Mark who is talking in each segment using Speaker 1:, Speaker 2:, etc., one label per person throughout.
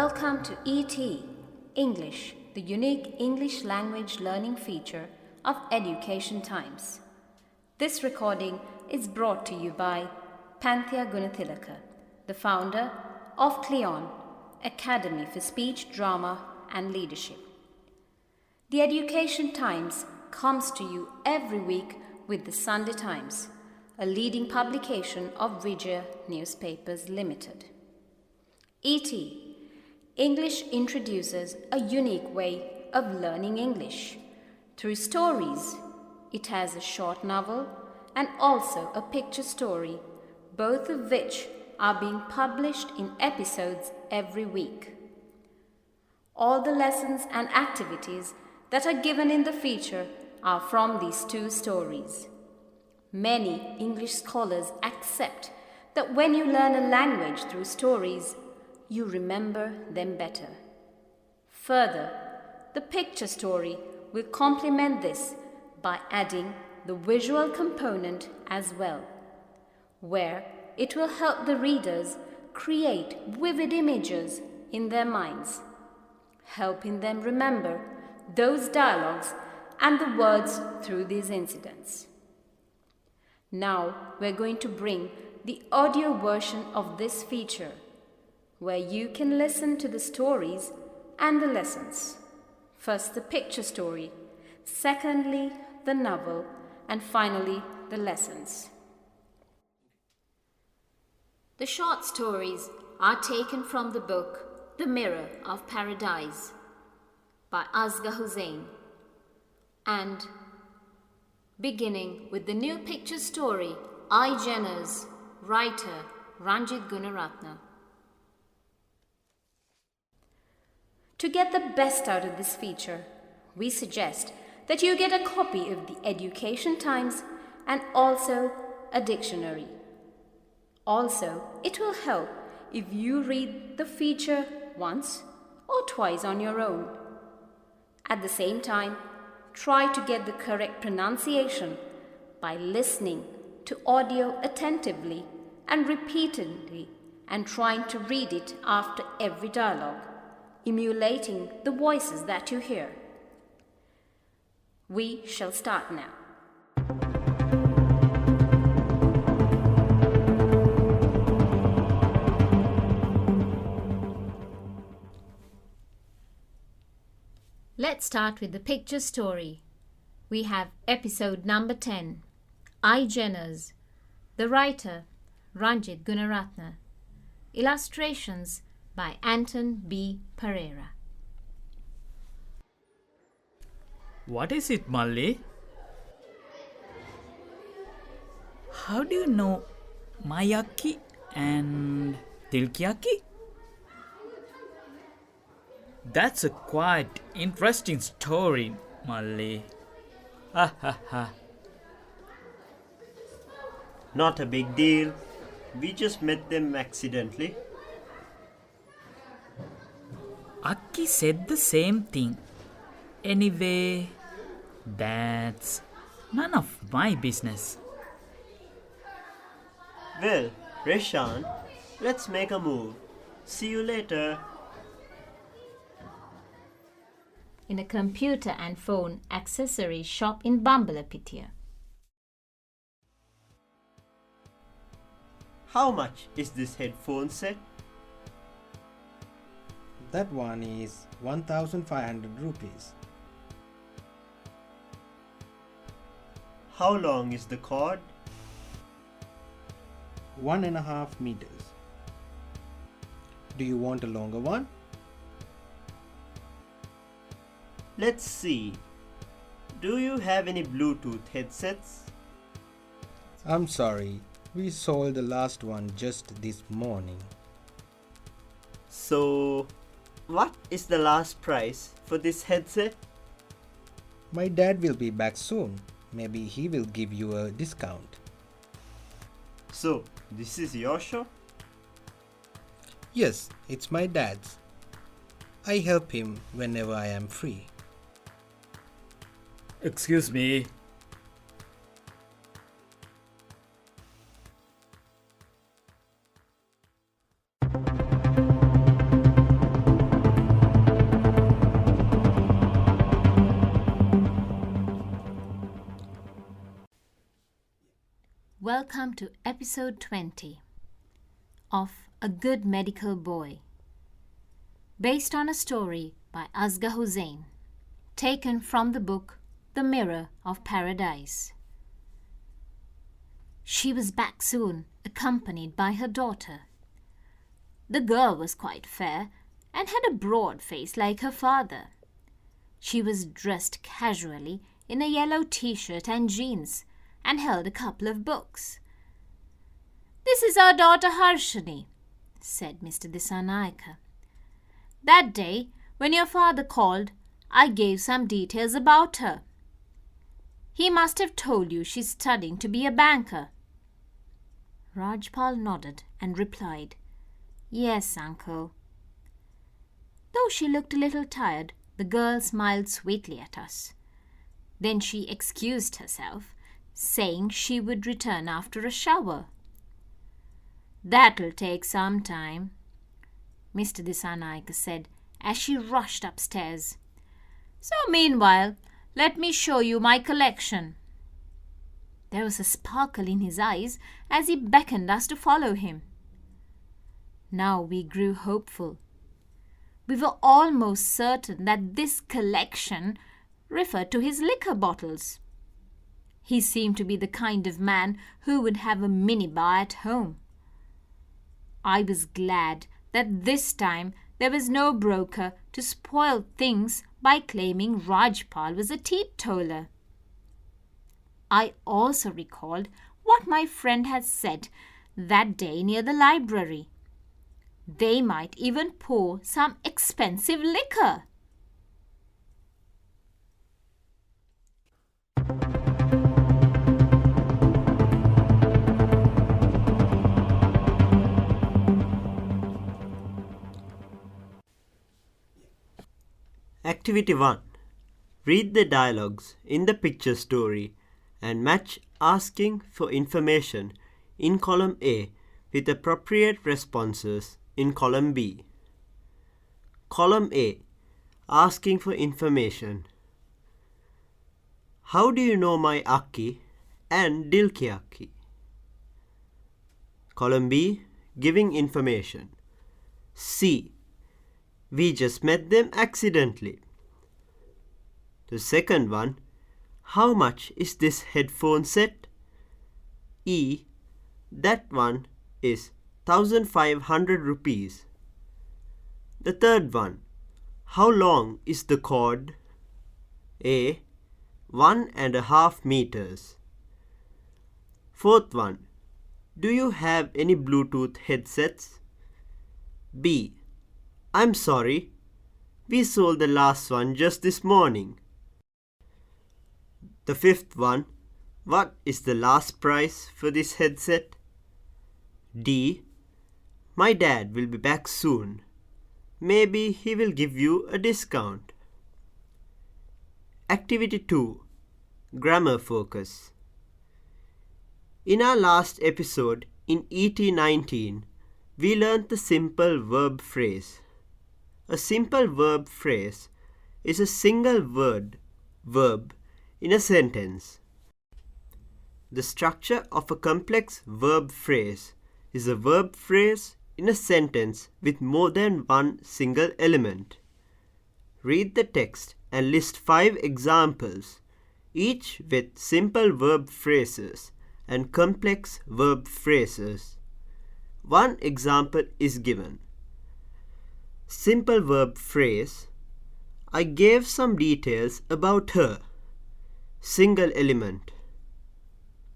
Speaker 1: Welcome to ET English, the unique English language learning feature of Education Times. This recording is brought to you by Panthea Gunathilaka, the founder of Cleon, Academy for Speech, Drama and Leadership. The Education Times comes to you every week with the Sunday Times, a leading publication of Vijaya Newspapers Limited. ET English introduces a unique way of learning English. Through stories, it has a short novel and also a picture story, both of which are being published in episodes every week. All the lessons and activities that are given in the feature are from these two stories. Many English scholars accept that when you learn a language through stories, you remember them better. Further, the picture story will complement this by adding the visual component as well, where it will help the readers create vivid images in their minds, helping them remember those dialogues and the words through these incidents. Now we're going to bring the audio version of this feature, where you can listen to the stories and the lessons. First the picture story, secondly the novel, and finally the lessons. The short stories are taken from the book The Mirror of Paradise by Asghar Hussain, and beginning with the new picture story I, Jenners, writer Ranjit Gunaratne. To get the best out of this feature, we suggest that you get a copy of the Education Times and also a dictionary. Also, it will help if you read the feature once or twice on your own. At the same time, try to get the correct pronunciation by listening to audio attentively and repeatedly and trying to read it after every dialogue, emulating the voices that you hear. We shall start now. Let's start with the picture story. We have episode number 10, I, Jenners, the writer Ranjit Gunaratne, illustrations by Anton B. Pereira.
Speaker 2: What is it, Malli? How do you know Mayaki and Tilkiaki? That's a quite interesting story, Malli. Ha ha ha.
Speaker 3: Not a big deal. We just met them accidentally.
Speaker 2: Akki said the same thing. Anyway, that's none of my business.
Speaker 3: Well, Reshan, let's make a move. See you later.
Speaker 1: In a computer and phone accessory shop in Bambalapitiya.
Speaker 3: How much is this headphone set?
Speaker 4: That one is 1,500 rupees.
Speaker 3: How long is the cord?
Speaker 4: 1.5 meters. Do you want a longer one?
Speaker 3: Let's see. Do you have any Bluetooth headsets?
Speaker 4: I'm sorry, we sold the last one just this morning.
Speaker 3: So, what is the last price for this headset?
Speaker 4: My dad will be back soon. Maybe he will give you a discount.
Speaker 3: So, this is your shop?
Speaker 4: Yes, it's my dad's. I help him whenever I am free.
Speaker 2: Excuse me.
Speaker 1: welcome to episode 20 of A Good Medical Boy, based on a story by Asghar Hussain, taken from the book The Mirror of Paradise. She was back soon, accompanied by her daughter. The girl was quite fair and had a broad face like her father. She was dressed casually in a yellow t-shirt and jeans and held a couple of books. "This is our daughter Harshini," said Mr. Dissanayake. "That day, when your father called, I gave some details about her. He must have told you she's studying to be a banker." Rajpal nodded and replied, "Yes, uncle." Though she looked a little tired, the girl smiled sweetly at us. Then she excused herself, saying she would return after a shower. "That'll take some time," Mr. Dissanayake said as she rushed upstairs. "So meanwhile, let me show you my collection." There was a sparkle in his eyes as he beckoned us to follow him. Now we grew hopeful. We were almost certain that this collection referred to his liquor bottles. He seemed to be the kind of man who would have a minibar at home. I was glad that this time there was no broker to spoil things by claiming Rajpal was a teetotaler. I also recalled what my friend had said that day near the library. They might even pour some expensive liquor.
Speaker 3: Activity 1. Read the dialogues in the picture story and match asking for information in column A with appropriate responses in column B. Column A. Asking for information. How do you know my Akki and Dilki Akki? Column B. Giving information. C. We just met them accidentally. The second one, how much is this headphone set? E. That one is 1,500 rupees. The third one, how long is the cord? A. 1.5 meters. Fourth one, do you have any Bluetooth headsets? B. I'm sorry, we sold the last one just this morning. The fifth one, what is the last price for this headset? D. My dad will be back soon. Maybe he will give you a discount. Activity 2. Grammar focus. In our last episode in ET19, we learned the simple verb phrase. A simple verb phrase is a single word verb in a sentence. The structure of a complex verb phrase is a verb phrase in a sentence with more than one single element. Read the text and list 5 examples, each with simple verb phrases and complex verb phrases. One example is given. Simple verb phrase, I gave some details about her. Single element.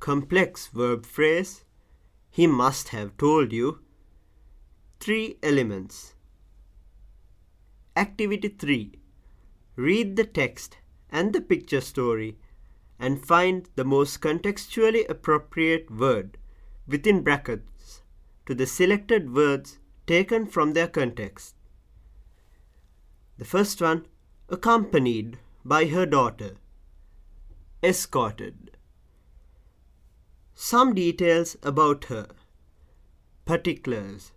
Speaker 3: Complex verb phrase, he must have told you. 3 elements. Activity 3. Read the text and the picture story and find the most contextually appropriate word within brackets to the selected words taken from their context. The first one, accompanied by her daughter. Escorted. Some details about her. Particulars.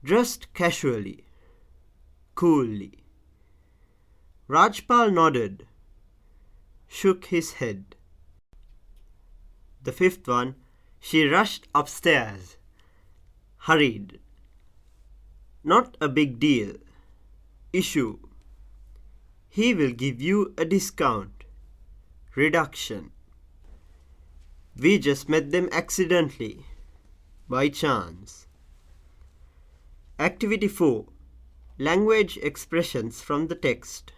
Speaker 3: Dressed casually. Coolly. Rajpal nodded. Shook his head. The fifth one, she rushed upstairs. Hurried. Not a big deal. Issue. He will give you a discount. Reduction. We just met them accidentally. By chance. Activity 4. Language expressions from the text.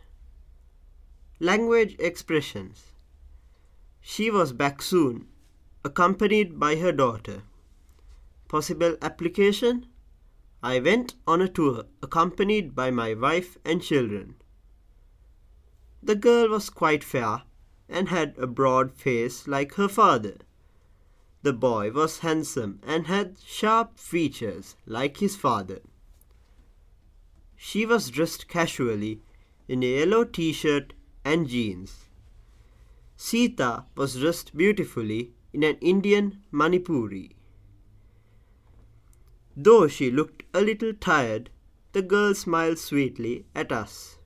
Speaker 3: Language expressions. She was back soon, accompanied by her daughter. Possible application? I went on a tour accompanied by my wife and children. The girl was quite fair and had a broad face like her father. The boy was handsome and had sharp features like his father. She was dressed casually in a yellow t-shirt and jeans. Sita was dressed beautifully in an Indian Manipuri. Though she looked a little tired, the girl smiled sweetly at us.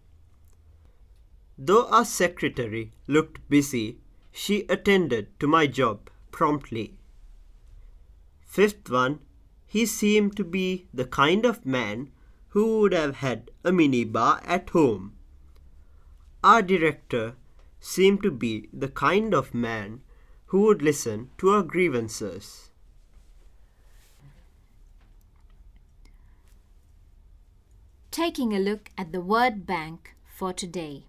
Speaker 3: Though our secretary looked busy, she attended to my job promptly. Fifth one, he seemed to be the kind of man who would have had a minibar at home. Our director seemed to be the kind of man who would listen to our grievances.
Speaker 1: Taking a look at the word bank for today.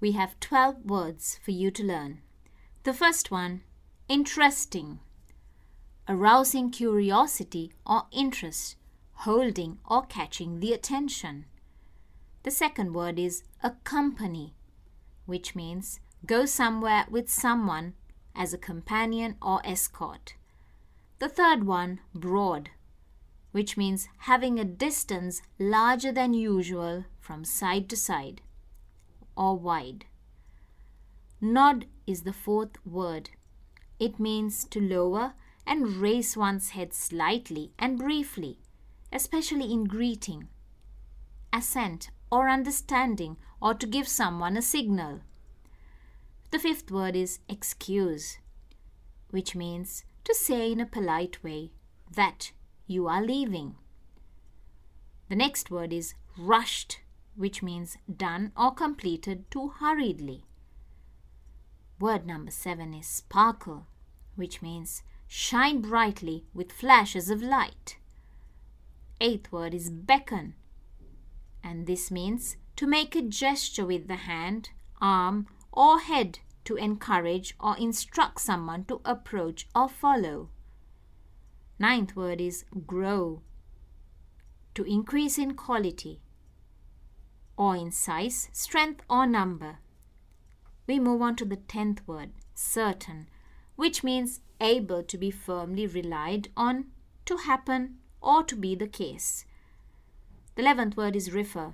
Speaker 1: We have 12 words for you to learn. The first one, interesting. Arousing curiosity or interest, holding or catching the attention. The second word is accompany, which means go somewhere with someone as a companion or escort. The third one, broad, which means having a distance larger than usual from side to side or wide. Nod is the fourth word. It means to lower and raise one's head slightly and briefly, especially in greeting, assent or understanding, or to give someone a signal. The fifth word is excuse, which means to say in a polite way that you are leaving. The next word is rushed, which means done or completed too hurriedly. Word number 7 is sparkle, which means shine brightly with flashes of light. Eighth word is beckon, and this means to make a gesture with the hand, arm, or head to encourage or instruct someone to approach or follow. Ninth word is grow, to increase in quality or in size, strength, or number. We move on to the 10th word, certain, which means able to be firmly relied on, to happen, or to be the case. The 11th word is refer,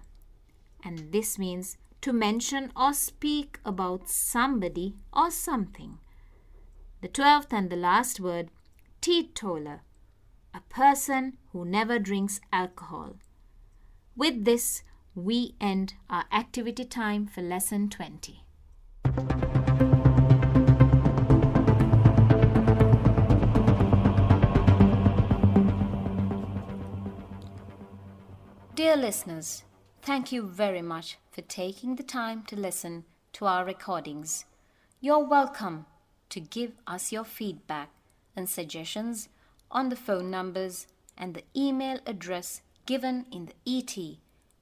Speaker 1: and this means to mention or speak about somebody or something. The 12th and the last word, teetotaler, a person who never drinks alcohol. With this, we end our activity time for lesson 20. Dear listeners, thank you very much for taking the time to listen to our recordings. You're welcome to give us your feedback and suggestions on the phone numbers and the email address given in the ET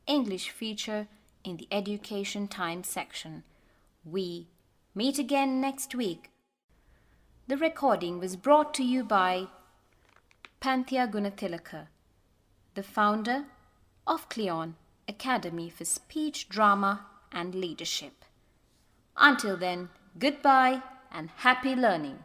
Speaker 1: English feature in the Education Time section. We meet again next week. The recording was brought to you by Panthea Gunathilaka, the founder of Cleon Academy for Speech, Drama and Leadership. Until then, goodbye and happy learning.